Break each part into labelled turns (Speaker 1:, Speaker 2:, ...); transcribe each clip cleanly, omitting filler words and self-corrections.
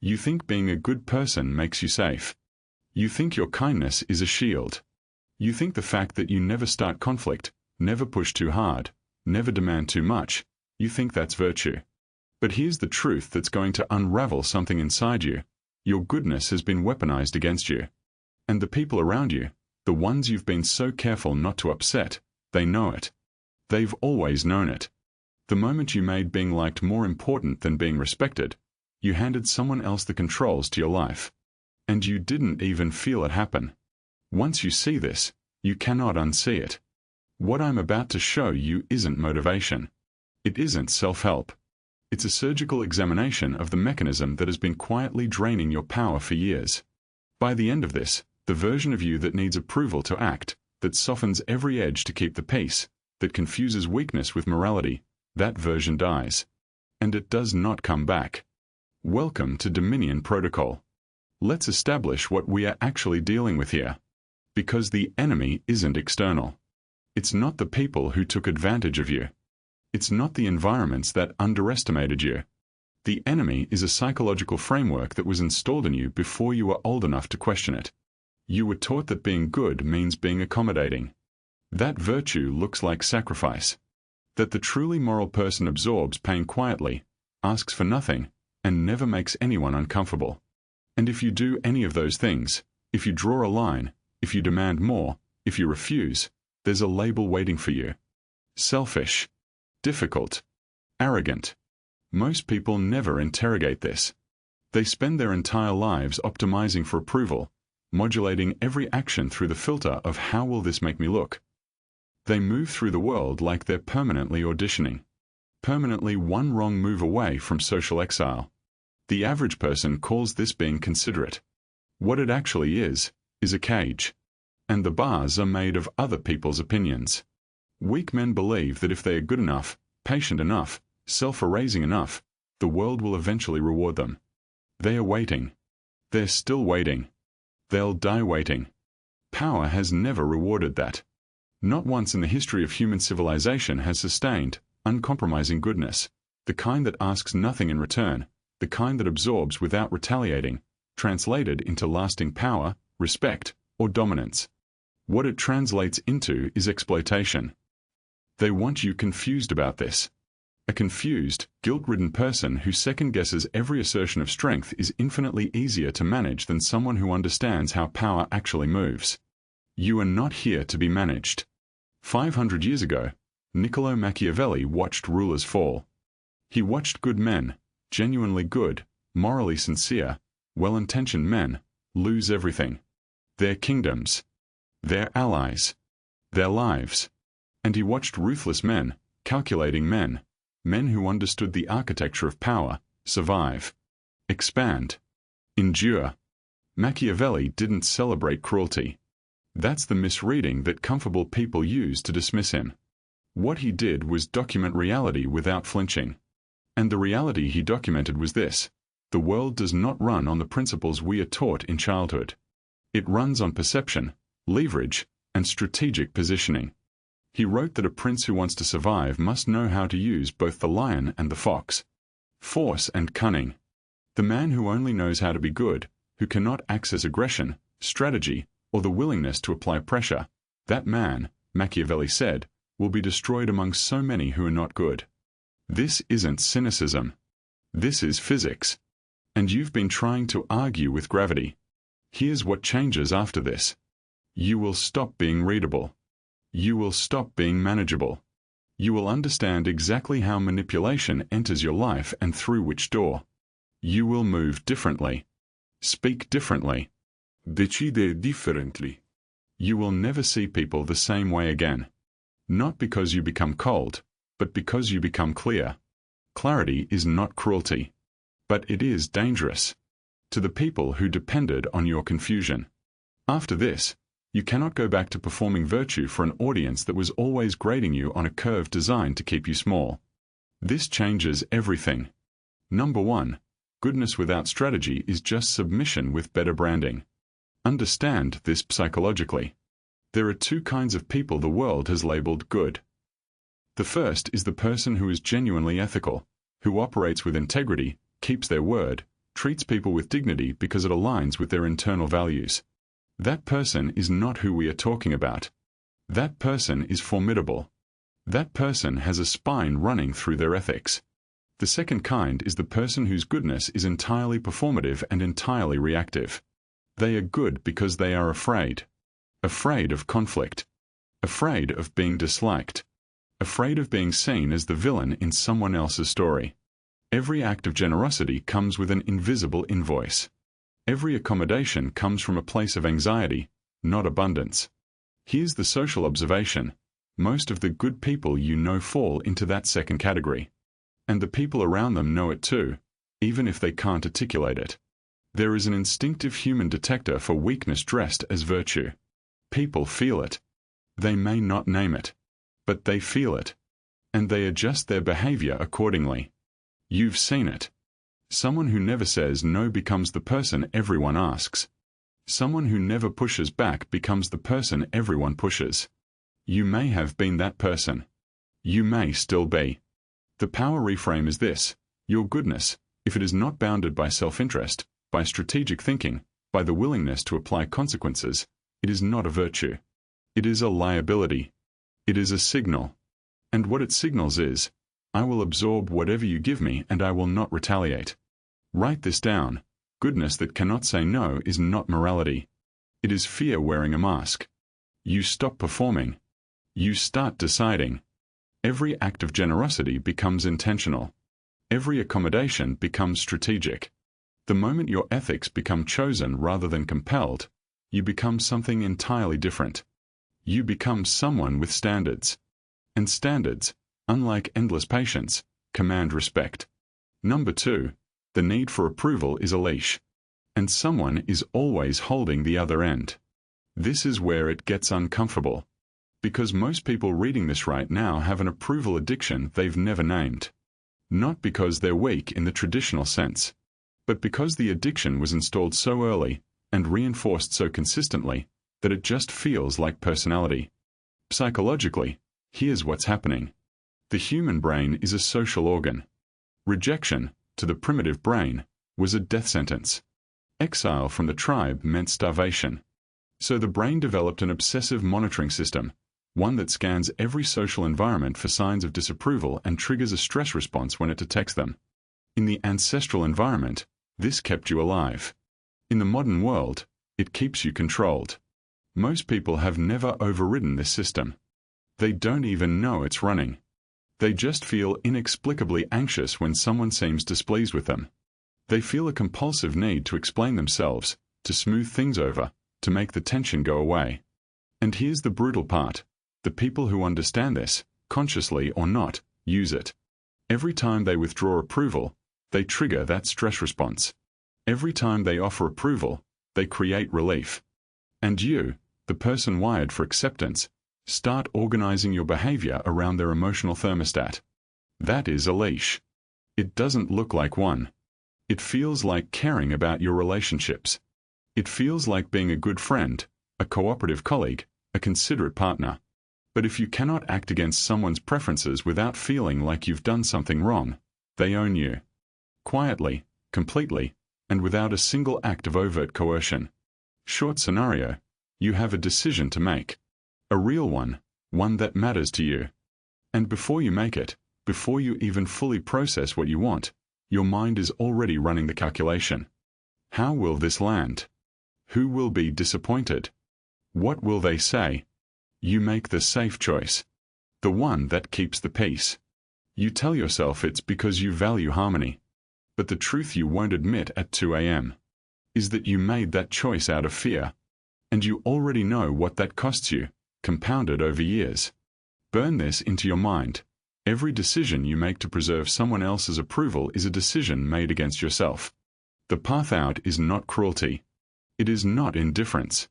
Speaker 1: You think being a good person makes you safe. You think your kindness is a shield. You think the fact that you never start conflict, never push too hard, never demand too much, you think that's virtue. But here's the truth that's going to unravel something inside you. Your goodness has been weaponized against you. And the people around you, the ones you've been so careful not to upset, they know it. They've always known it. The moment you made being liked more important than being respected, you handed someone else the controls to your life. And you didn't even feel it happen. Once you see this, you cannot unsee it. What I'm about to show you isn't motivation. It isn't self-help. It's a surgical examination of the mechanism that has been quietly draining your power for years. By the end of this, the version of you that needs approval to act, that softens every edge to keep the peace, that confuses weakness with morality, that version dies. And it does not come back. Welcome to Dominion Protocol. Let's establish what we are actually dealing with here. Because the enemy isn't external. It's not the people who took advantage of you. It's not the environments that underestimated you. The enemy is a psychological framework that was installed in you before you were old enough to question it. You were taught that being good means being accommodating. That virtue looks like sacrifice. That the truly moral person absorbs pain quietly, asks for nothing, and never makes anyone uncomfortable. And if you do any of those things, if you draw a line, if you demand more, if you refuse, there's a label waiting for you. Selfish. Difficult. Arrogant. Most people never interrogate this. They spend their entire lives optimizing for approval, modulating every action through the filter of how will this make me look. They move through the world like they're permanently auditioning. Permanently one wrong move away from social exile. The average person calls this being considerate. What it actually is a cage. And the bars are made of other people's opinions. Weak men believe that if they are good enough, patient enough, self-erasing enough, the world will eventually reward them. They are waiting. They're still waiting. They'll die waiting. Power has never rewarded that. Not once in the history of human civilization has sustained, uncompromising goodness, the kind that asks nothing in return, the kind that absorbs without retaliating, translated into lasting power, respect, or dominance. What it translates into is exploitation. They want you confused about this. A confused, guilt-ridden person who second-guesses every assertion of strength is infinitely easier to manage than someone who understands how power actually moves. You are not here to be managed. 500 years ago, Niccolo Machiavelli watched rulers fall. He watched good men, genuinely good, morally sincere, well-intentioned men, lose everything. Their kingdoms, their allies, their lives. And he watched ruthless men, calculating men, men who understood the architecture of power, survive, expand, endure. Machiavelli didn't celebrate cruelty. That's the misreading that comfortable people use to dismiss him. What he did was document reality without flinching. And the reality he documented was this: the world does not run on the principles we are taught in childhood. It runs on perception, leverage, and strategic positioning. He wrote that a prince who wants to survive must know how to use both the lion and the fox. Force and cunning. The man who only knows how to be good, who cannot access aggression, strategy, or the willingness to apply pressure, that man, Machiavelli said, will be destroyed among so many who are not good. This isn't cynicism. This is physics. And you've been trying to argue with gravity. Here's what changes after this. You will stop being readable. You will stop being manageable. You will understand exactly how manipulation enters your life and through which door. You will move differently. Speak differently.
Speaker 2: Decide differently.
Speaker 1: You will never see people the same way again. Not because you become cold, but because you become clear. Clarity is not cruelty. But it is dangerous. To the people who depended on your confusion. After this, you cannot go back to performing virtue for an audience that was always grading you on a curve designed to keep you small. This changes everything. Number 1, goodness without strategy is just submission with better branding. Understand this psychologically. There are two kinds of people the world has labeled good. The first is the person who is genuinely ethical, who operates with integrity, keeps their word, treats people with dignity because it aligns with their internal values. That person is not who we are talking about. That person is formidable. That person has a spine running through their ethics. The second kind is the person whose goodness is entirely performative and entirely reactive. They are good because they are afraid. Afraid of conflict. Afraid of being disliked. Afraid of being seen as the villain in someone else's story. Every act of generosity comes with an invisible invoice. Every accommodation comes from a place of anxiety, not abundance. Here's the social observation. Most of the good people you know fall into that second category. And the people around them know it too, even if they can't articulate it. There is an instinctive human detector for weakness dressed as virtue. People feel it. They may not name it, but they feel it. And they adjust their behavior accordingly. You've seen it. Someone who never says no becomes the person everyone asks. Someone who never pushes back becomes the person everyone pushes. You may have been that person. You may still be. The power reframe is this: your goodness, if it is not bounded by self-interest, by strategic thinking, by the willingness to apply consequences, it is not a virtue. It is a liability. It is a signal. And what it signals is, I will absorb whatever you give me and I will not retaliate. Write this down. Goodness that cannot say no is not morality. It is fear wearing a mask. You stop performing. You start deciding. Every act of generosity becomes intentional. Every accommodation becomes strategic. The moment your ethics become chosen rather than compelled, you become something entirely different. You become someone with standards. And standards, unlike endless patience, command respect. Number 2, the need for approval is a leash. And someone is always holding the other end. This is where it gets uncomfortable. Because most people reading this right now have an approval addiction they've never named. Not because they're weak in the traditional sense, but because the addiction was installed so early and reinforced so consistently that it just feels like personality. Psychologically, here's what's happening. The human brain is a social organ. Rejection, to the primitive brain, was a death sentence. Exile from the tribe meant starvation. So the brain developed an obsessive monitoring system, one that scans every social environment for signs of disapproval and triggers a stress response when it detects them. In the ancestral environment, this kept you alive. In the modern world, it keeps you controlled. Most people have never overridden this system. They don't even know it's running. They just feel inexplicably anxious when someone seems displeased with them. They feel a compulsive need to explain themselves, to smooth things over, to make the tension go away. And here's the brutal part. The people who understand this, consciously or not, use it. Every time they withdraw approval, they trigger that stress response. Every time they offer approval, they create relief. And you, the person wired for acceptance, start organizing your behavior around their emotional thermostat. That is a leash. It doesn't look like one. It feels like caring about your relationships. It feels like being a good friend, a cooperative colleague, a considerate partner. But if you cannot act against someone's preferences without feeling like you've done something wrong, they own you. Quietly, completely, and without a single act of overt coercion. Short scenario, you have a decision to make. A real one, one that matters to you. And before you make it, before you even fully process what you want, your mind is already running the calculation. How will this land? Who will be disappointed? What will they say? You make the safe choice. The one that keeps the peace. You tell yourself it's because you value harmony. But the truth you won't admit at 2 a.m. is that you made that choice out of fear. And you already know what that costs you, compounded over years. Burn this into your mind. Every decision you make to preserve someone else's approval is a decision made against yourself. The path out is not cruelty. It is not indifference.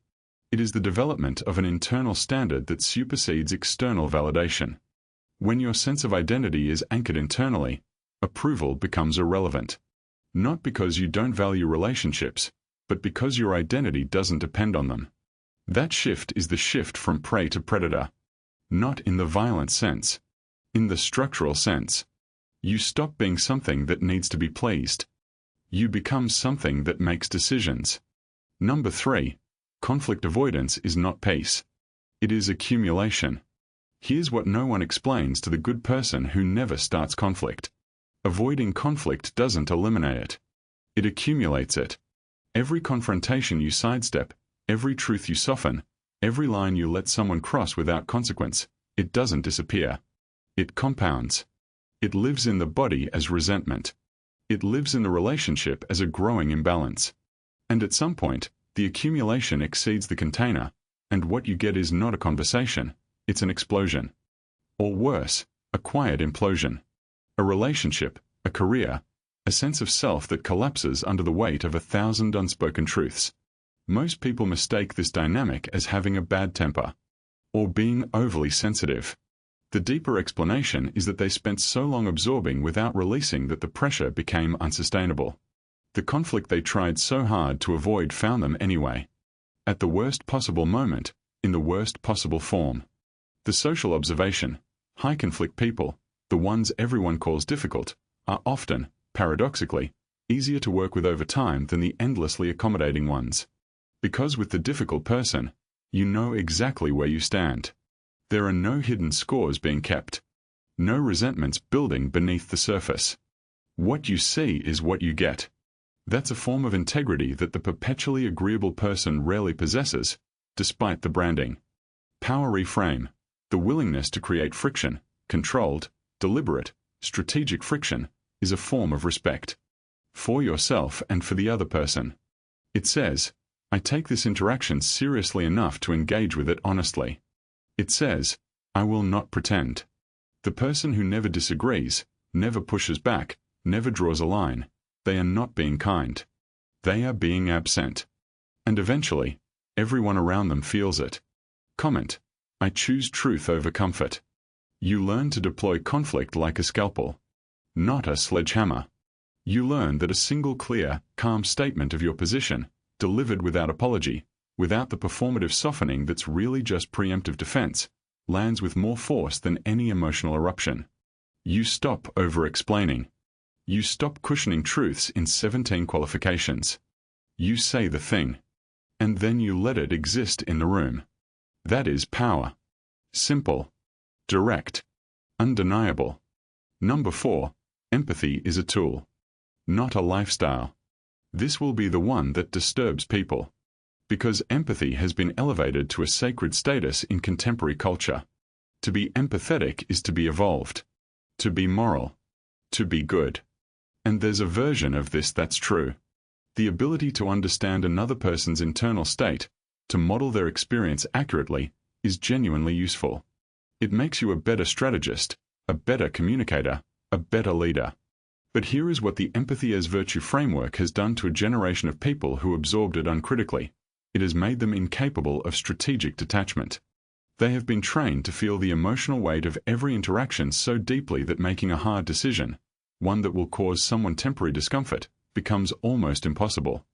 Speaker 1: It is the development of an internal standard that supersedes external validation. When your sense of identity is anchored internally, approval becomes irrelevant. Not because you don't value relationships, but because your identity doesn't depend on them. That shift is the shift from prey to predator. Not in the violent sense. In the structural sense. You stop being something that needs to be pleased. You become something that makes decisions. Number 3. Conflict avoidance is not peace. It is accumulation. Here's what no one explains to the good person who never starts conflict. Avoiding conflict doesn't eliminate it. It accumulates it. Every confrontation you sidestep, every truth you soften, every line you let someone cross without consequence, it doesn't disappear. It compounds. It lives in the body as resentment. It lives in the relationship as a growing imbalance. And at some point, the accumulation exceeds the container, and what you get is not a conversation, it's an explosion. Or worse, a quiet implosion. A relationship, a career, a sense of self that collapses under the weight of 1,000 unspoken truths. Most people mistake this dynamic as having a bad temper, or being overly sensitive. The deeper explanation is that they spent so long absorbing without releasing that the pressure became unsustainable. The conflict they tried so hard to avoid found them anyway. At the worst possible moment, in the worst possible form. The social observation: high-conflict people, the ones everyone calls difficult, are often, paradoxically, easier to work with over time than the endlessly accommodating ones. Because with the difficult person, you know exactly where you stand. There are no hidden scores being kept. No resentments building beneath the surface. What you see is what you get. That's a form of integrity that the perpetually agreeable person rarely possesses, despite the branding. Power reframe: the willingness to create friction, controlled, deliberate, strategic friction, is a form of respect. For yourself and for the other person. It says, I take this interaction seriously enough to engage with it honestly. It says, I will not pretend. The person who never disagrees, never pushes back, never draws a line, they are not being kind. They are being absent. And eventually, everyone around them feels it. Comment: I choose truth over comfort. You learn to deploy conflict like a scalpel, not a sledgehammer. You learn that a single clear, calm statement of your position, delivered without apology, without the performative softening that's really just preemptive defense, lands with more force than any emotional eruption. You stop over-explaining. You stop cushioning truths in 17 qualifications. You say the thing. And then you let it exist in the room. That is power. Simple. Direct. Undeniable. Number 4. Empathy is a tool, not a lifestyle. This will be the one that disturbs people. Because empathy has been elevated to a sacred status in contemporary culture. To be empathetic is to be evolved. To be moral. To be good. And there's a version of this that's true. The ability to understand another person's internal state, to model their experience accurately, is genuinely useful. It makes you a better strategist, a better communicator, a better leader. But here is what the empathy as virtue framework has done to a generation of people who absorbed it uncritically. It has made them incapable of strategic detachment. They have been trained to feel the emotional weight of every interaction so deeply that making a hard decision, one that will cause someone temporary discomfort, becomes almost impossible.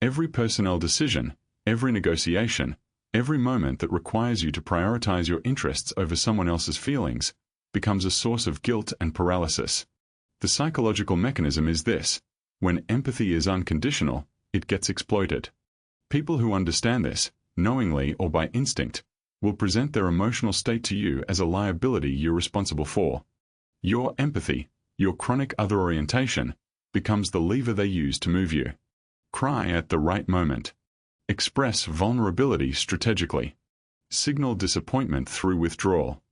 Speaker 1: Every personnel decision, every negotiation, every moment that requires you to prioritize your interests over someone else's feelings, becomes a source of guilt and paralysis. The psychological mechanism is this: when empathy is unconditional, it gets exploited. People who understand this, knowingly or by instinct, will present their emotional state to you as a liability you're responsible for. Your empathy, your chronic other orientation, becomes the lever they use to move you. Cry at the right moment. Express vulnerability strategically. Signal disappointment through withdrawal.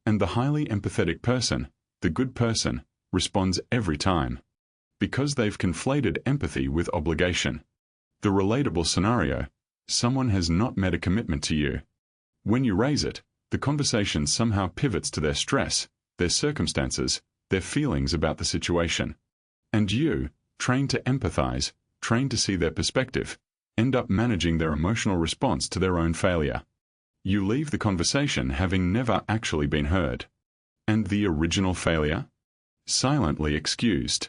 Speaker 1: And the highly empathetic person, the good person, responds every time. Because they've conflated empathy with obligation. The relatable scenario: someone has not met a commitment to you. When you raise it, the conversation somehow pivots to their stress, their circumstances, their feelings about the situation. And you, trained to empathize, trained to see their perspective, end up managing their emotional response to their own failure. You leave the conversation having never actually been heard. And the original failure? Silently excused.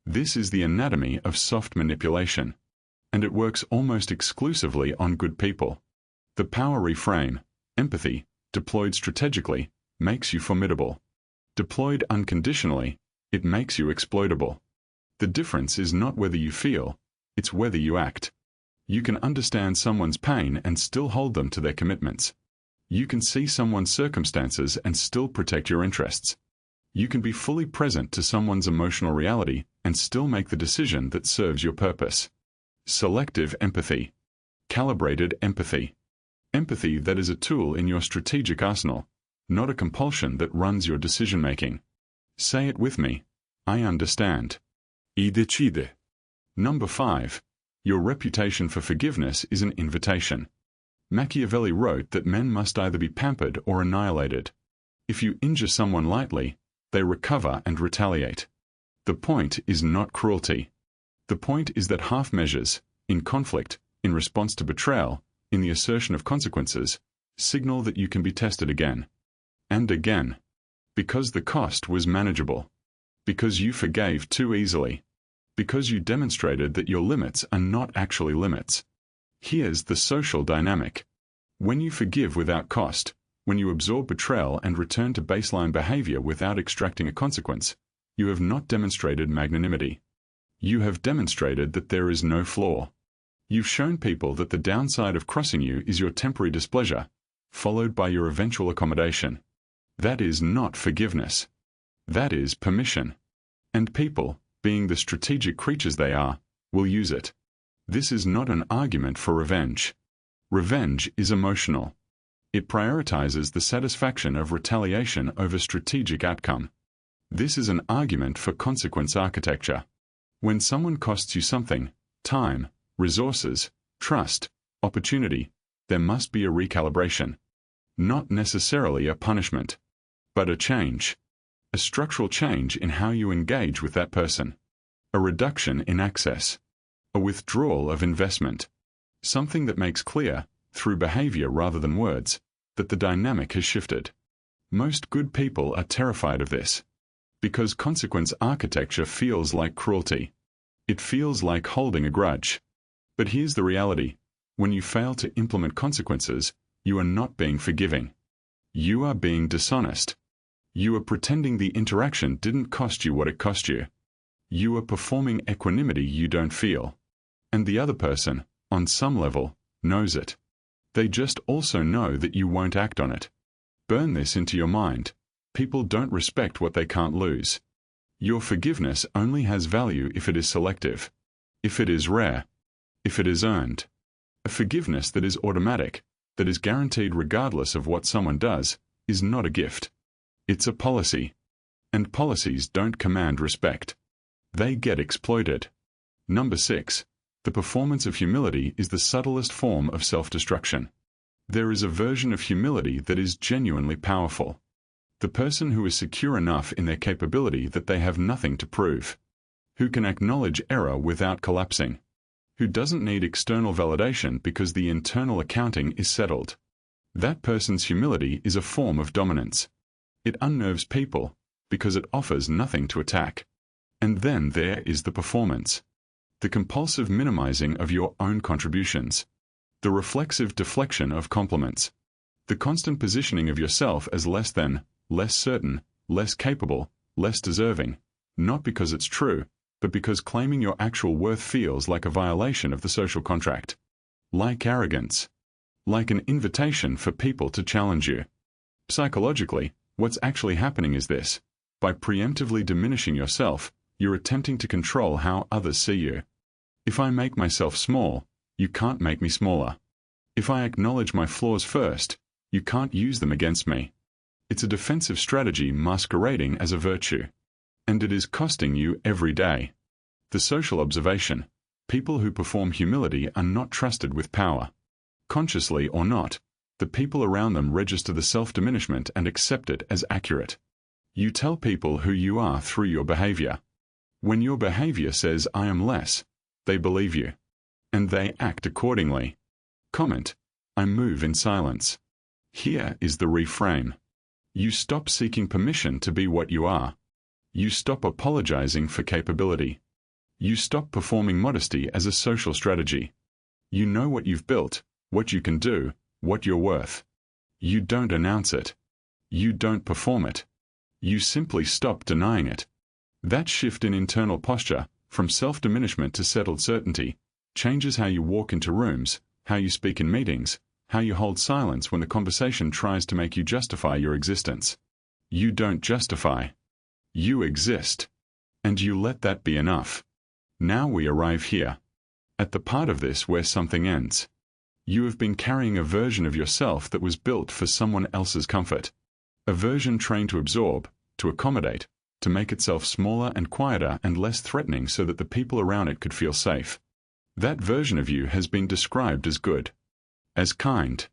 Speaker 1: This is the anatomy of soft manipulation. And it works almost exclusively on good people. The power reframe, empathy, deployed strategically, makes you formidable. Deployed unconditionally, it makes you exploitable. The difference is not whether you feel, it's whether you act. You can understand someone's pain and still hold them to their commitments. You can see someone's circumstances and still protect your interests. You can be fully present to someone's emotional reality and still make the decision that serves your purpose. Selective empathy. Calibrated empathy. Empathy that is a tool in your strategic arsenal, not a compulsion that runs your decision-making. Say it with me. I understand.
Speaker 2: I decide.
Speaker 1: Number 5. Your reputation for forgiveness is an invitation. Machiavelli wrote that men must either be pampered or annihilated. If you injure someone lightly, they recover and retaliate. The point is not cruelty. The point is that half measures, in conflict, in response to betrayal, in the assertion of consequences, signal that you can be tested again. And again. Because the cost was manageable. Because you forgave too easily. Because you demonstrated that your limits are not actually limits. Here's the social dynamic. When you forgive without cost, when you absorb betrayal and return to baseline behavior without extracting a consequence, you have not demonstrated magnanimity. You have demonstrated that there is no flaw. You've shown people that the downside of crossing you is your temporary displeasure, followed by your eventual accommodation. That is not forgiveness. That is permission. And people, being the strategic creatures they are, will use it. This is not an argument for revenge. Revenge is emotional. It prioritizes the satisfaction of retaliation over strategic outcome. This is an argument for consequence architecture. When someone costs you something, time, resources, trust, opportunity, there must be a recalibration. Not necessarily a punishment, but a change. A structural change in how you engage with that person. A reduction in access. A withdrawal of investment. Something that makes clear, through behavior rather than words, that the dynamic has shifted. Most good people are terrified of this. Because consequence architecture feels like cruelty. It feels like holding a grudge. But here's the reality. When you fail to implement consequences, you are not being forgiving. You are being dishonest. You are pretending the interaction didn't cost you what it cost you. You are performing equanimity you don't feel. And the other person, on some level, knows it. They just also know that you won't act on it. Burn this into your mind. People don't respect what they can't lose. Your forgiveness only has value if it is selective. If it is rare. If it is earned. A forgiveness that is automatic, that is guaranteed regardless of what someone does, is not a gift. It's a policy. And policies don't command respect. They get exploited. Number 6. The performance of humility is the subtlest form of self-destruction. There is a version of humility that is genuinely powerful. The person who is secure enough in their capability that they have nothing to prove. Who can acknowledge error without collapsing. Who doesn't need external validation because the internal accounting is settled. That person's humility is a form of dominance. It unnerves people because it offers nothing to attack. And then there is the performance. The compulsive minimizing of your own contributions. The reflexive deflection of compliments. The constant positioning of yourself as less than, less certain, less capable, less deserving, not because it's true, but because claiming your actual worth feels like a violation of the social contract. Like arrogance. Like an invitation for people to challenge you. Psychologically, what's actually happening is this. By preemptively diminishing yourself, you're attempting to control how others see you. If I make myself small, you can't make me smaller. If I acknowledge my flaws first, you can't use them against me. It's a defensive strategy masquerading as a virtue. And it is costing you every day. The social observation. People who perform humility are not trusted with power. Consciously or not, the people around them register the self-diminishment and accept it as accurate. You tell people who you are through your behavior. When your behavior says I am less, they believe you. And they act accordingly. Comment. I move in silence. Here is the reframe. You stop seeking permission to be what you are. You stop apologizing for capability. You stop performing modesty as a social strategy. You know what you've built, what you can do, what you're worth. You don't announce it. You don't perform it. You simply stop denying it. That shift in internal posture from self-diminishment to settled certainty, changes how you walk into rooms, how you speak in meetings, how you hold silence when the conversation tries to make you justify your existence. You don't justify. You exist. And you let that be enough. Now we arrive here. At the part of this where something ends. You have been carrying a version of yourself that was built for someone else's comfort. A version trained to absorb, to accommodate, to make itself smaller and quieter and less threatening so that the people around it could feel safe. That version of you has been described as good, as kind,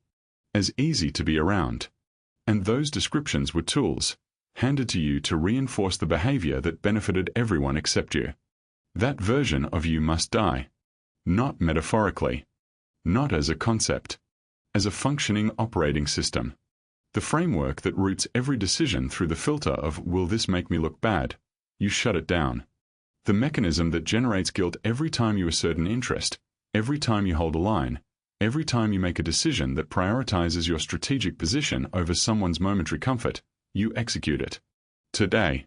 Speaker 1: as easy to be around. And those descriptions were tools, handed to you to reinforce the behavior that benefited everyone except you. That version of you must die. Not metaphorically. Not as a concept. As a functioning operating system. The framework that routes every decision through the filter of, will this make me look bad? You shut it down. The mechanism that generates guilt every time you assert an interest, every time you hold a line, every time you make a decision that prioritizes your strategic position over someone's momentary comfort, you execute it. Today.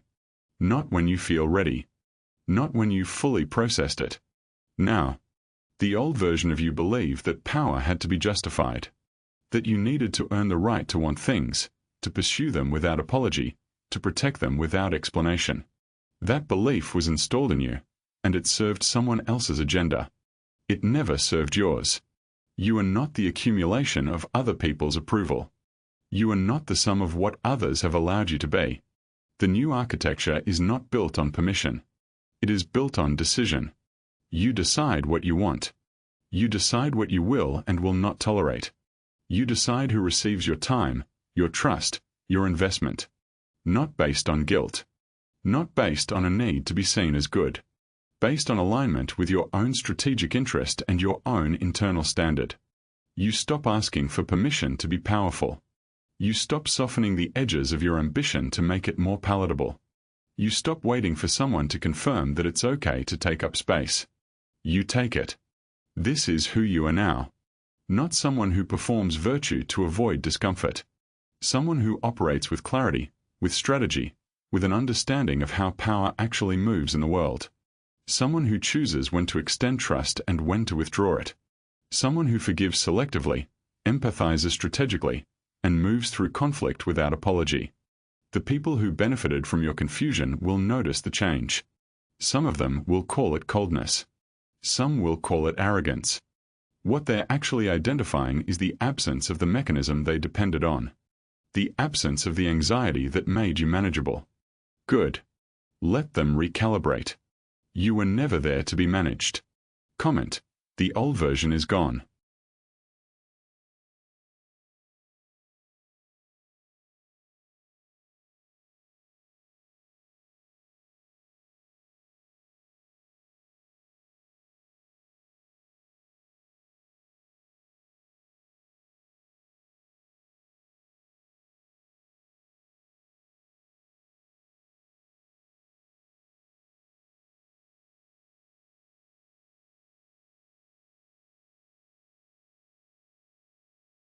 Speaker 1: Not when you feel ready. Not when you've fully processed it. Now. The old version of you believed that power had to be justified. That you needed to earn the right to want things, to pursue them without apology, to protect them without explanation. That belief was installed in you, and it served someone else's agenda. It never served yours. You are not the accumulation of other people's approval. You are not the sum of what others have allowed you to be. The new architecture is not built on permission. It is built on decision. You decide what you want. You decide what you will and will not tolerate. You decide who receives your time, your trust, your investment. Not based on guilt. Not based on a need to be seen as good. Based on alignment with your own strategic interest and your own internal standard. You stop asking for permission to be powerful. You stop softening the edges of your ambition to make it more palatable. You stop waiting for someone to confirm that it's okay to take up space. You take it. This is who you are now. Not someone who performs virtue to avoid discomfort. Someone who operates with clarity, with strategy, with an understanding of how power actually moves in the world. Someone who chooses when to extend trust and when to withdraw it. Someone who forgives selectively, empathizes strategically, and moves through conflict without apology. The people who benefited from your confusion will notice the change. Some of them will call it coldness. Some will call it arrogance. What they're actually identifying is the absence of the mechanism they depended on. The absence of the anxiety that made you manageable. Good. Let them recalibrate. You were never there to be managed. Comment. The old version is gone.